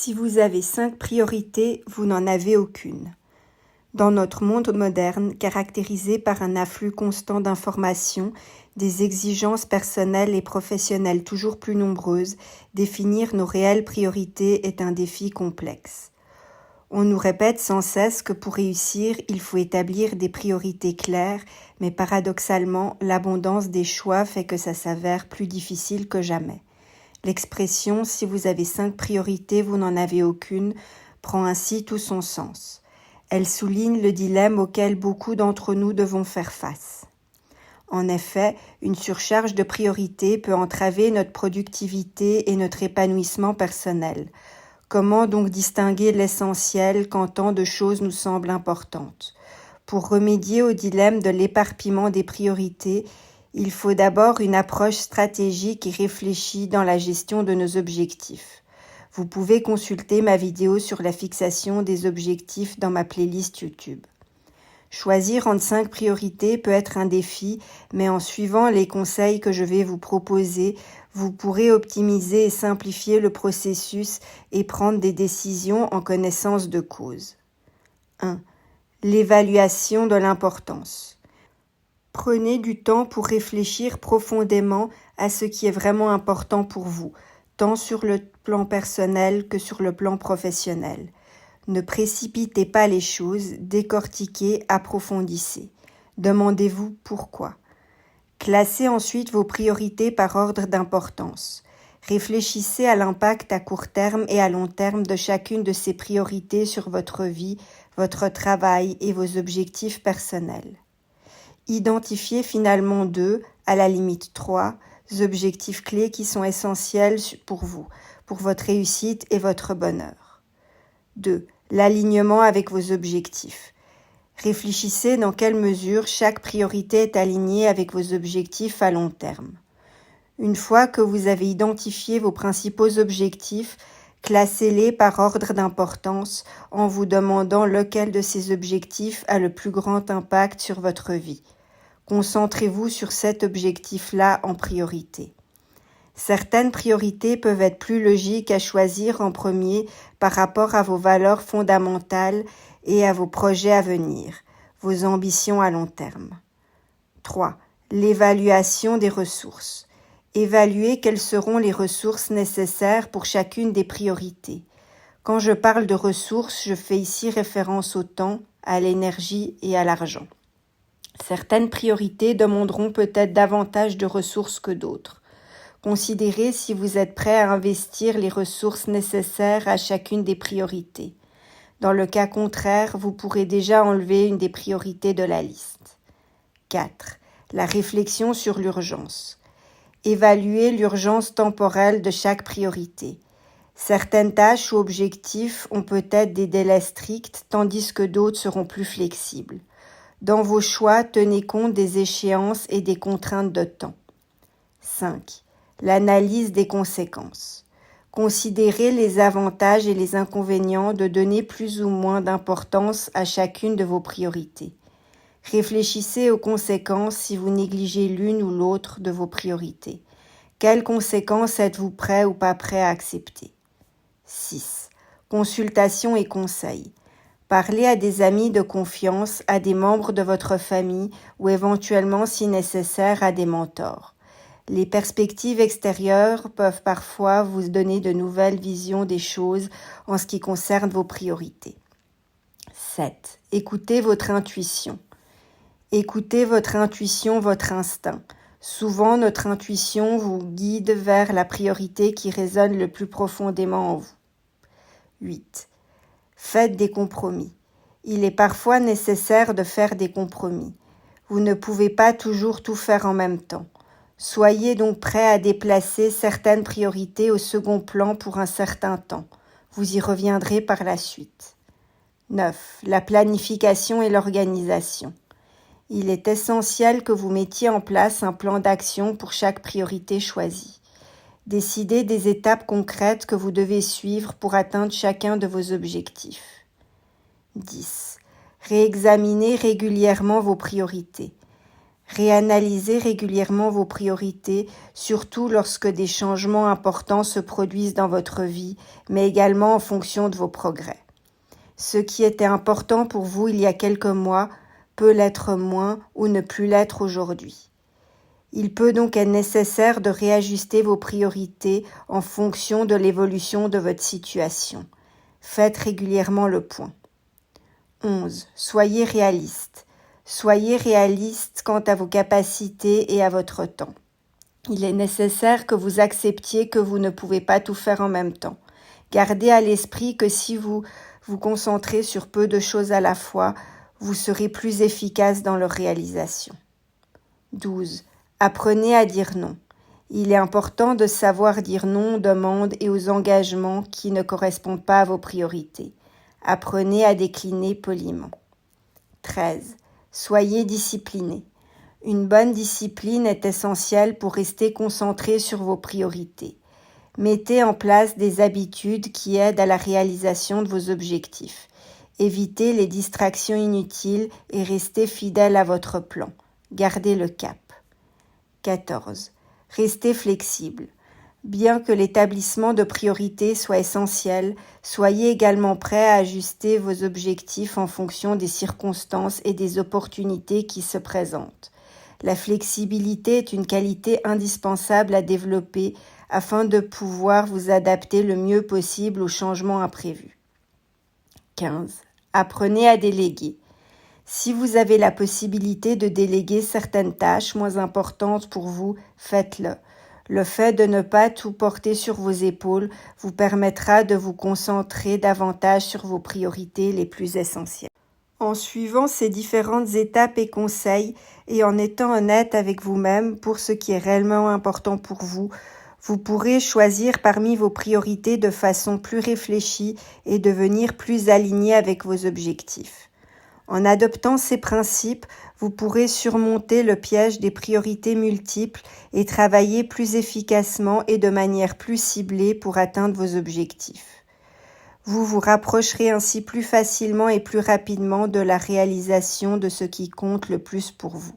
Si vous avez 5 priorités, vous n'en avez aucune. Dans notre monde moderne, caractérisé par un afflux constant d'informations, des exigences personnelles et professionnelles toujours plus nombreuses, définir nos réelles priorités est un défi complexe. On nous répète sans cesse que pour réussir, il faut établir des priorités claires, mais paradoxalement, l'abondance des choix fait que ça s'avère plus difficile que jamais. L'expression « si vous avez 5 priorités, vous n'en avez aucune » prend ainsi tout son sens. Elle souligne le dilemme auquel beaucoup d'entre nous devons faire face. En effet, une surcharge de priorités peut entraver notre productivité et notre épanouissement personnel. Comment donc distinguer l'essentiel quand tant de choses nous semblent importantes ? Pour remédier au dilemme de l'éparpillement des priorités, il faut d'abord une approche stratégique et réfléchie dans la gestion de nos objectifs. Vous pouvez consulter ma vidéo sur la fixation des objectifs dans ma playlist YouTube. Choisir entre 5 priorités peut être un défi, mais en suivant les conseils que je vais vous proposer, vous pourrez optimiser et simplifier le processus et prendre des décisions en connaissance de cause. 1. L'évaluation de l'importance. Prenez du temps pour réfléchir profondément à ce qui est vraiment important pour vous, tant sur le plan personnel que sur le plan professionnel. Ne précipitez pas les choses, décortiquez, approfondissez. Demandez-vous pourquoi. Classez ensuite vos priorités par ordre d'importance. Réfléchissez à l'impact à court terme et à long terme de chacune de ces priorités sur votre vie, votre travail et vos objectifs personnels. Identifiez finalement 2, à la limite 3, objectifs clés qui sont essentiels pour vous, pour votre réussite et votre bonheur. 2. L'alignement avec vos objectifs. Réfléchissez dans quelle mesure chaque priorité est alignée avec vos objectifs à long terme. Une fois que vous avez identifié vos principaux objectifs, classez-les par ordre d'importance en vous demandant lequel de ces objectifs a le plus grand impact sur votre vie. Concentrez-vous sur cet objectif-là en priorité. Certaines priorités peuvent être plus logiques à choisir en premier par rapport à vos valeurs fondamentales et à vos projets à venir, vos ambitions à long terme. 3. L'évaluation des ressources. Évaluez quelles seront les ressources nécessaires pour chacune des priorités. Quand je parle de ressources, je fais ici référence au temps, à l'énergie et à l'argent. Certaines priorités demanderont peut-être davantage de ressources que d'autres. Considérez si vous êtes prêt à investir les ressources nécessaires à chacune des priorités. Dans le cas contraire, vous pourrez déjà enlever une des priorités de la liste. 4. La réflexion sur l'urgence. Évaluez l'urgence temporelle de chaque priorité. Certaines tâches ou objectifs ont peut-être des délais stricts, tandis que d'autres seront plus flexibles. Dans vos choix, tenez compte des échéances et des contraintes de temps. 5. L'analyse des conséquences. Considérez les avantages et les inconvénients de donner plus ou moins d'importance à chacune de vos priorités. Réfléchissez aux conséquences si vous négligez l'une ou l'autre de vos priorités. Quelles conséquences êtes-vous prêt ou pas prêt à accepter? 6. Consultation et conseils. Parlez à des amis de confiance, à des membres de votre famille ou éventuellement, si nécessaire, à des mentors. Les perspectives extérieures peuvent parfois vous donner de nouvelles visions des choses en ce qui concerne vos priorités. 7. Écoutez votre intuition. Écoutez votre intuition, votre instinct. Souvent, notre intuition vous guide vers la priorité qui résonne le plus profondément en vous. 8. Faites des compromis. Il est parfois nécessaire de faire des compromis. Vous ne pouvez pas toujours tout faire en même temps. Soyez donc prêt à déplacer certaines priorités au second plan pour un certain temps. Vous y reviendrez par la suite. 9. La planification et l'organisation. Il est essentiel que vous mettiez en place un plan d'action pour chaque priorité choisie. Décidez des étapes concrètes que vous devez suivre pour atteindre chacun de vos objectifs. 10. Réexaminez régulièrement vos priorités. Réanalysez régulièrement vos priorités, surtout lorsque des changements importants se produisent dans votre vie, mais également en fonction de vos progrès. Ce qui était important pour vous il y a quelques mois peut l'être moins ou ne plus l'être aujourd'hui. Il peut donc être nécessaire de réajuster vos priorités en fonction de l'évolution de votre situation. Faites régulièrement le point. 11. Soyez réaliste. Soyez réaliste quant à vos capacités et à votre temps. Il est nécessaire que vous acceptiez que vous ne pouvez pas tout faire en même temps. Gardez à l'esprit que si vous vous concentrez sur peu de choses à la fois, vous serez plus efficace dans leur réalisation. 12. Apprenez à dire non. Il est important de savoir dire non aux demandes et aux engagements qui ne correspondent pas à vos priorités. Apprenez à décliner poliment. 13. Soyez discipliné. Une bonne discipline est essentielle pour rester concentré sur vos priorités. Mettez en place des habitudes qui aident à la réalisation de vos objectifs. Évitez les distractions inutiles et restez fidèle à votre plan. Gardez le cap. 14. Restez flexible. Bien que l'établissement de priorités soit essentiel, soyez également prêt à ajuster vos objectifs en fonction des circonstances et des opportunités qui se présentent. La flexibilité est une qualité indispensable à développer afin de pouvoir vous adapter le mieux possible aux changements imprévus. 15. Apprenez à déléguer. Si vous avez la possibilité de déléguer certaines tâches moins importantes pour vous, faites-le. Le fait de ne pas tout porter sur vos épaules vous permettra de vous concentrer davantage sur vos priorités les plus essentielles. En suivant ces différentes étapes et conseils et en étant honnête avec vous-même pour ce qui est réellement important pour vous, vous pourrez choisir parmi vos priorités de façon plus réfléchie et devenir plus aligné avec vos objectifs. En adoptant ces principes, vous pourrez surmonter le piège des priorités multiples et travailler plus efficacement et de manière plus ciblée pour atteindre vos objectifs. Vous vous rapprocherez ainsi plus facilement et plus rapidement de la réalisation de ce qui compte le plus pour vous.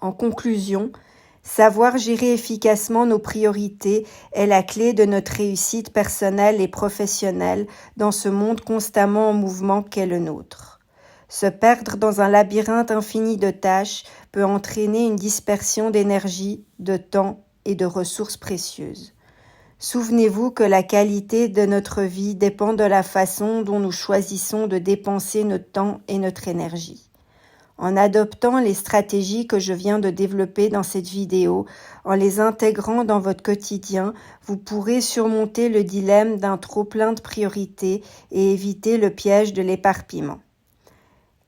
En conclusion, savoir gérer efficacement nos priorités est la clé de notre réussite personnelle et professionnelle dans ce monde constamment en mouvement qu'est le nôtre. Se perdre dans un labyrinthe infini de tâches peut entraîner une dispersion d'énergie, de temps et de ressources précieuses. Souvenez-vous que la qualité de notre vie dépend de la façon dont nous choisissons de dépenser notre temps et notre énergie. En adoptant les stratégies que je viens de développer dans cette vidéo, en les intégrant dans votre quotidien, vous pourrez surmonter le dilemme d'un trop-plein de priorités et éviter le piège de l'éparpillement.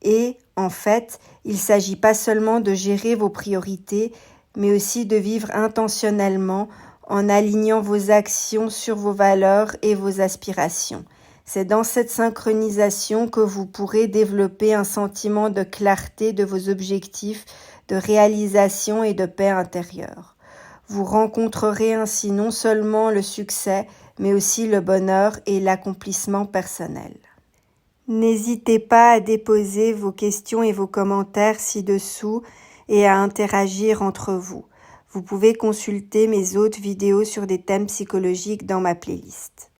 Et, en fait, il ne s'agit pas seulement de gérer vos priorités, mais aussi de vivre intentionnellement en alignant vos actions sur vos valeurs et vos aspirations. C'est dans cette synchronisation que vous pourrez développer un sentiment de clarté de vos objectifs, de réalisation et de paix intérieure. Vous rencontrerez ainsi non seulement le succès, mais aussi le bonheur et l'accomplissement personnel. N'hésitez pas à déposer vos questions et vos commentaires ci-dessous et à interagir entre vous. Vous pouvez consulter mes autres vidéos sur des thèmes psychologiques dans ma playlist.